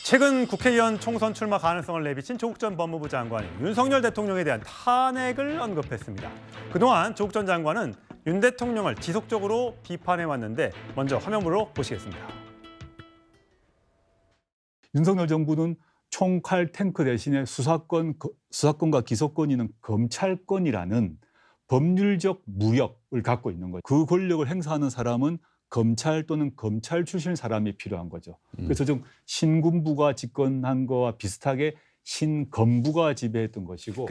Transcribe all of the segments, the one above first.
최근 국회의원 총선 출마 가능성을 내비친 조국 전 법무부 장관이 윤석열 대통령에 대한 탄핵을 언급했습니다. 그동안 조국 전 장관은 윤 대통령을 지속적으로 비판해왔는데 먼저 화면으로 보시겠습니다. 윤석열 정부는 총칼 탱크 대신에 수사권과 기소권이 있는 검찰권이라는 법률적 무력을 갖고 있는 거예요. 그 권력을 행사하는 사람은 검찰 또는 검찰 출신 사람이 필요한 거죠. 그래서 좀 신군부가 집권한 거와 비슷하게 신검부가 지배했던 것이고,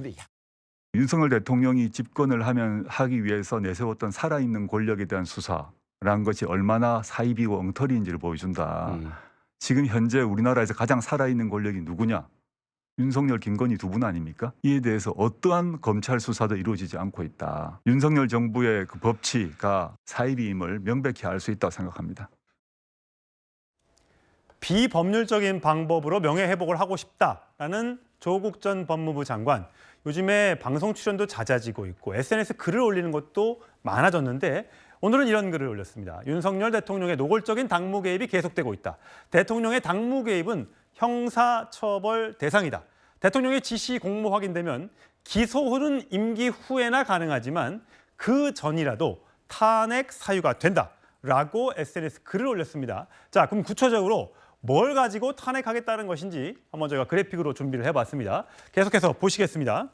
윤석열 대통령이 집권을 하기 위해서 내세웠던 살아있는 권력에 대한 수사라는 것이 얼마나 사이비고 엉터리인지를 보여준다. 지금 현재 우리나라에서 가장 살아있는 권력이 누구냐? 윤석열, 김건희 두 분 아닙니까? 이에 대해서 어떠한 검찰 수사도 이루어지지 않고 있다. 윤석열 정부의 그 법치가 사이비임을 명백히 알 수 있다고 생각합니다. 비법률적인 방법으로 명예회복을 하고 싶다라는 조국 전 법무부 장관. 요즘에 방송 출연도 잦아지고 있고 SNS 글을 올리는 것도 많아졌는데 오늘은 이런 글을 올렸습니다. 윤석열 대통령의 노골적인 당무 개입이 계속되고 있다. 대통령의 당무 개입은 형사처벌 대상이다. 대통령의 지시 공모 확인되면 기소는 임기 후에나 가능하지만 그 전이라도 탄핵 사유가 된다라고 SNS 글을 올렸습니다. 자, 그럼 구체적으로 뭘 가지고 탄핵하겠다는 것인지 한번 저희가 그래픽으로 준비를 해봤습니다. 계속해서 보시겠습니다.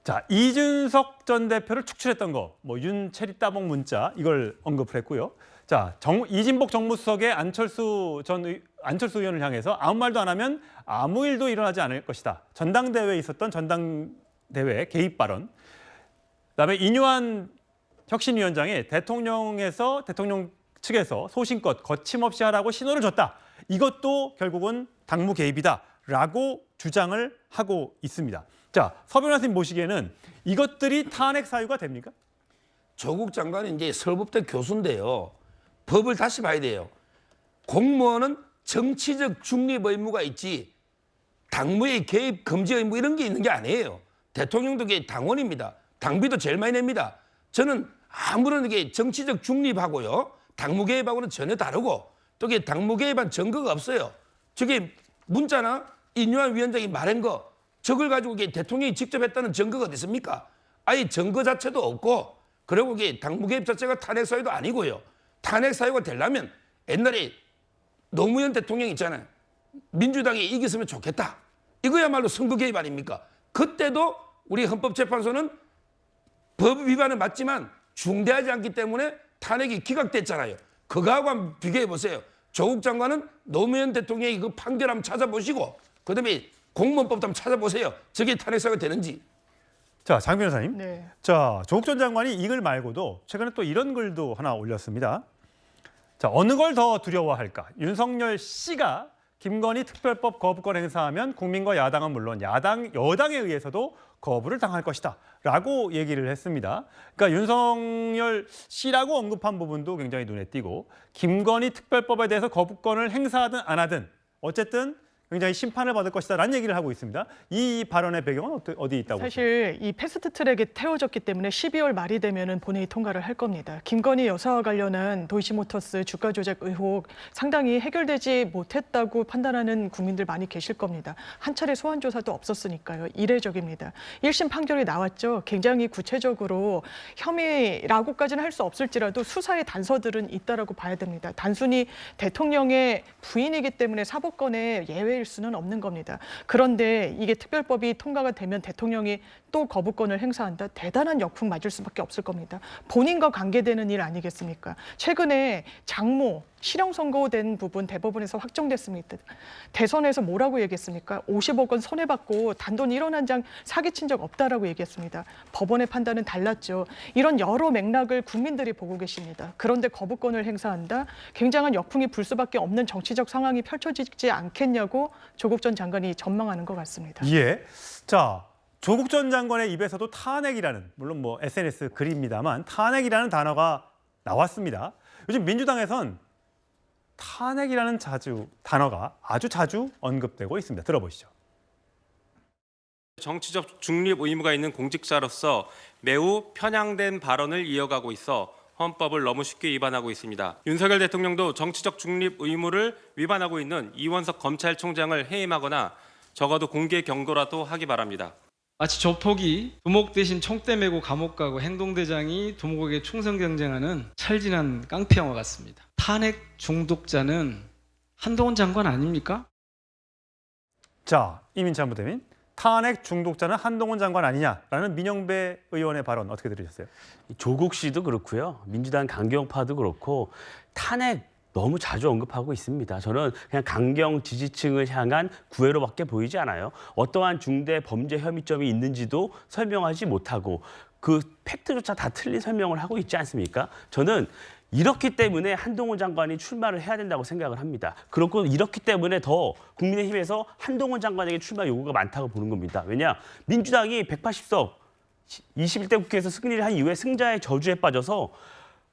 자, 이준석 전 대표를 축출했던 거, 윤체리 따봉 문자 이걸 언급을 했고요. 자, 이진복 정무수석의 안철수 의원을 향해서 아무 말도 안 하면 아무 일도 일어나지 않을 것이다. 전당대회에 있었던 전당대회 개입 발언. 그다음에 이뇨한 혁신위원장이 대통령 측에서 소신껏 거침없이 하라고 신호를 줬다. 이것도 결국은 당무 개입이다라고 주장을 하고 있습니다. 자, 서 변호사님 보시기에는 이것들이 탄핵 사유가 됩니까? 조국 장관은 이제 서울법대 교수인데요. 법을 다시 봐야 돼요. 공무원은 정치적 중립 의무가 있지 당무의 개입 금지 의무 이런 게 있는 게 아니에요. 대통령도 당원입니다. 당비도 제일 많이 냅니다. 저는 아무런 게 정치적 중립하고요. 당무 개입하고는 전혀 다르고 또 당무 개입한 증거가 없어요. 저게 문자나 이뇨한 위원장이 말한 거 저걸 가지고 대통령이 직접 했다는 증거가 어디 있습니까? 아예 증거 자체도 없고 그리고 당무 개입 자체가 탄핵 사유도 아니고요. 탄핵 사유가 되려면 옛날에 노무현 대통령 있잖아요. 민주당이 이겼으면 좋겠다. 이거야말로 선거 개입 아닙니까? 그때도 우리 헌법재판소는 법 위반은 맞지만 중대하지 않기 때문에 탄핵이 기각됐잖아요. 그거하고 한번 비교해 보세요. 조국 장관은 노무현 대통령이 그 판결 한번 찾아보시고 그다음에 공무원법도 한번 찾아보세요. 저게 탄핵 사유가 되는지. 자, 장 변호사님. 네. 자, 조국 전 장관이 이 글 말고도 최근에 또 이런 글도 하나 올렸습니다. 자, 어느 걸 더 두려워할까? 윤석열 씨가 김건희 특별법 거부권 행사하면 국민과 야당은 물론 여당에 의해서도 거부를 당할 것이다 라고 얘기를 했습니다. 그러니까 윤석열 씨라고 언급한 부분도 굉장히 눈에 띄고 김건희 특별법에 대해서 거부권을 행사하든 안 하든 어쨌든 굉장히 심판을 받을 것이다라는 얘기를 하고 있습니다. 이 발언의 배경은 어디 있다고 보십니까? 사실 이 패스트트랙에 태워졌기 때문에 12월 말이 되면은 본회의 통과를 할 겁니다. 김건희 여사와 관련한 도이치모터스 주가 조작 의혹 상당히 해결되지 못했다고 판단하는 국민들 많이 계실 겁니다. 한 차례 소환 조사도 없었으니까요. 이례적입니다. 1심 판결이 나왔죠. 굉장히 구체적으로 혐의라고까지는 할 수 없을지라도 수사의 단서들은 있다라고 봐야 됩니다. 단순히 대통령의 부인이기 때문에 사법권에 예외 일 수는 없는 겁니다. 그런데 이게 특별법이 통과가 되면 대통령이 또 거부권을 행사한다? 대단한 역풍 맞을 수밖에 없을 겁니다. 본인과 관계되는 일 아니겠습니까? 최근에 장모, 실형 선고된 부분 대법원에서 확정됐습니다. 대선에서 뭐라고 얘기했습니까? 50억 원 손해받고 단돈 1원 한 장 사기친 적 없다라고 얘기했습니다. 법원의 판단은 달랐죠. 이런 여러 맥락을 국민들이 보고 계십니다. 그런데 거부권을 행사한다? 굉장한 역풍이 불 수밖에 없는 정치적 상황이 펼쳐지지 않겠냐고 조국 전 장관이 전망하는 것 같습니다. 예. 자, 조국 전 장관의 입에서도 탄핵이라는, 물론 SNS 글입니다만 탄핵이라는 단어가 나왔습니다. 요즘 민주당에선 탄핵이라는 단어가 아주 자주 언급되고 있습니다. 들어보시죠. 정치적 중립 의무가 있는 공직자로서 매우 편향된 발언을 이어가고 있어 헌법을 너무 쉽게 위반하고 있습니다. 윤석열 대통령도 정치적 중립 의무를 위반하고 있는 이원석 검찰총장을 해임하거나 적어도 공개 경고라도 하기 바랍니다. 마치 조폭이 두목 대신 총대 메고 감옥 가고 행동대장이 두목에게 충성 경쟁하는 찰진한 깡패영화 같습니다. 탄핵 중독자는 한동훈 장관 아닙니까? 자, 이민찬 부대민. 탄핵 중독자는 한동훈 장관 아니냐라는 민영배 의원의 발언 어떻게 들으셨어요? 조국 씨도 그렇고요. 민주당 강경파도 그렇고 탄핵 너무 자주 언급하고 있습니다. 저는 그냥 강경 지지층을 향한 구애로밖에 보이지 않아요. 어떠한 중대 범죄 혐의점이 있는지도 설명하지 못하고 그 팩트조차 다 틀린 설명을 하고 있지 않습니까? 저는 이렇기 때문에 한동훈 장관이 출마를 해야 된다고 생각을 합니다. 그렇고 이렇기 때문에 더 국민의힘에서 한동훈 장관에게 출마 요구가 많다고 보는 겁니다. 왜냐? 민주당이 180석 21대 국회에서 승리를 한 이후에 승자의 저주에 빠져서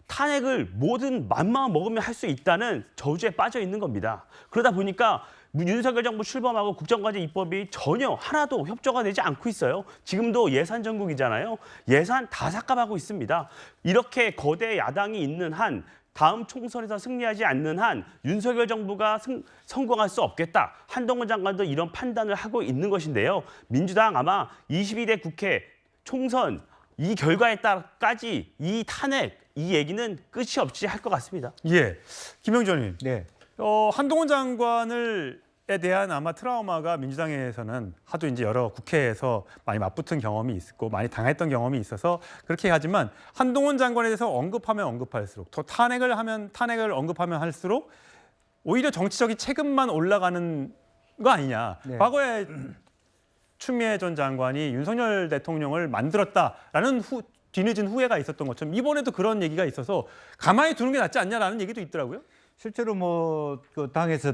탄핵을 뭐든 맘만 먹으면 할 수 있다는 저주에 빠져 있는 겁니다. 그러다 보니까 윤석열 정부 출범하고 국정과제 입법이 전혀 하나도 협조가 되지 않고 있어요. 지금도 예산 전국이잖아요. 예산 다 삭감하고 있습니다. 이렇게 거대 야당이 있는 한 다음 총선에서 승리하지 않는 한 윤석열 정부가 성공할 수 없겠다. 한동훈 장관도 이런 판단을 하고 있는 것인데요. 민주당 아마 22대 국회 총선 이 결과에 따라까지 이 탄핵, 이 얘기는 끝이 없이 할 것 같습니다. 예, 김영준 의원님. 네. 한동훈 장관에 대한 아마 트라우마가 민주당에서는 하도 이제 여러 국회에서 많이 맞붙은 경험이 있고 많이 당했던 경험이 있어서 그렇게 하지만 한동훈 장관에 대해서 언급하면 언급할수록 더 탄핵을 언급하면 할수록 오히려 정치적인 체급만 올라가는 거 아니냐. 네. 과거에 추미애 전 장관이 윤석열 대통령을 만들었다라는 뒤늦은 후회가 있었던 것처럼 이번에도 그런 얘기가 있어서 가만히 두는 게 낫지 않냐라는 얘기도 있더라고요. 실제로 그 당에서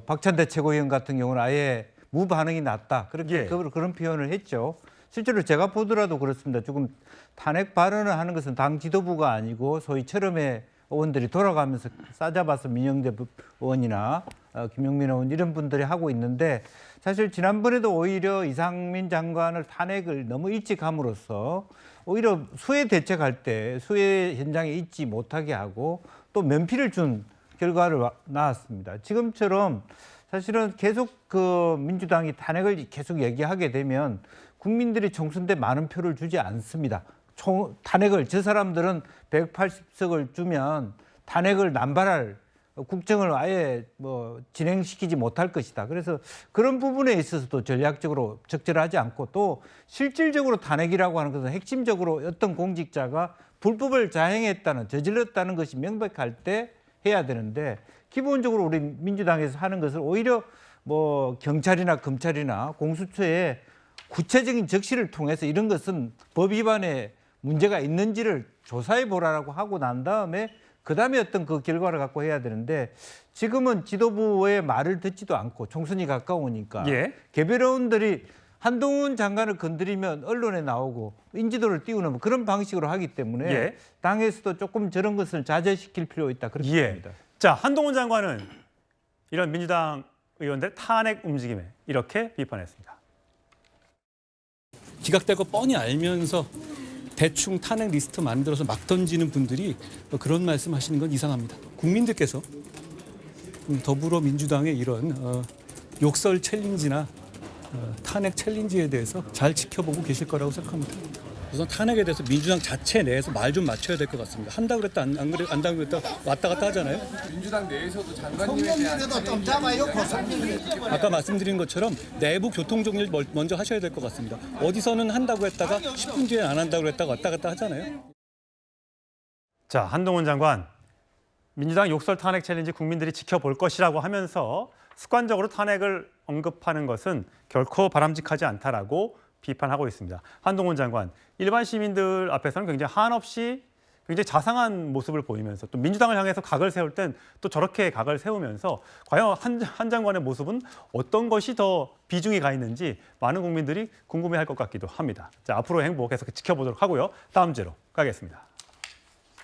박찬대 최고위원 같은 경우는 아예 무반응이 났다. 그렇게 예. 그런 표현을 했죠. 실제로 제가 보더라도 그렇습니다. 조금 탄핵 발언을 하는 것은 당 지도부가 아니고 소위 철험의 의원들이 돌아가면서 싸잡아서 민영대 의원이나 김용민 의원 이런 분들이 하고 있는데 사실 지난번에도 오히려 이상민 장관을 탄핵을 너무 일찍 함으로써 오히려 수해 대책할 때 수해 현장에 있지 못하게 하고 또 면피를 준 결과를 나왔습니다. 지금처럼 사실은 계속 민주당이 탄핵을 계속 얘기하게 되면 국민들이 총선 때 많은 표를 주지 않습니다. 탄핵을 저 사람들은 180석을 주면 탄핵을 남발할 국정을 아예 진행시키지 못할 것이다. 그래서 그런 부분에 있어서도 전략적으로 적절하지 않고 또 실질적으로 탄핵이라고 하는 것은 핵심적으로 어떤 공직자가 불법을 저질렀다는 것이 명백할 때 해야 되는데 기본적으로 우리 민주당에서 하는 것을 오히려 경찰이나 검찰이나 공수처의 구체적인 적시를 통해서 이런 것은 법 위반에 문제가 있는지를 조사해 보라고 하고 난 다음에 그다음에 어떤 그 결과를 갖고 해야 되는데 지금은 지도부의 말을 듣지도 않고 총선이 가까우니까 예. 개별 의원들이 한동훈 장관을 건드리면 언론에 나오고 인지도를 띄우는 그런 방식으로 하기 때문에 예. 당에서도 조금 저런 것을 자제시킬 필요 있다 그렇게 예. 봅니다. 자, 한동훈 장관은 이런 민주당 의원들 탄핵 움직임에 이렇게 비판했습니다. 기각될 거 뻔히 알면서 대충 탄핵 리스트 만들어서 막 던지는 분들이 그런 말씀하시는 건 이상합니다. 국민들께서 더불어민주당의 이런 욕설 챌린지나 탄핵 챌린지에 대해서 잘 지켜보고 계실 거라고 생각합니다. 우선 탄핵에 대해서 민주당 자체 내에서 말 좀 맞춰야 될 것 같습니다. 한다 그랬다 안 한다 그랬다 왔다 갔다 하잖아요. 민주당 내에서도 장관님에 대한 아까 말씀드린 것처럼 내부 교통 정리를 먼저 하셔야 될 것 같습니다. 어디서는 한다고 했다가 10분 뒤에 안 한다고 했다가 왔다 갔다 하잖아요. 자, 한동훈 장관, 민주당 욕설 탄핵 챌린지 국민들이 지켜볼 것이라고 하면서 습관적으로 탄핵을 언급하는 것은 결코 바람직하지 않다라고 비판하고 있습니다. 한동훈 장관, 일반 시민들 앞에서는 굉장히 한없이 굉장히 자상한 모습을 보이면서 또 민주당을 향해서 각을 세울 땐 또 저렇게 각을 세우면서 과연 한 장관의 모습은 어떤 것이 더 비중이 가 있는지 많은 국민들이 궁금해할 것 같기도 합니다. 자, 앞으로 행보 계속 지켜보도록 하고요. 다음 주제로 가겠습니다.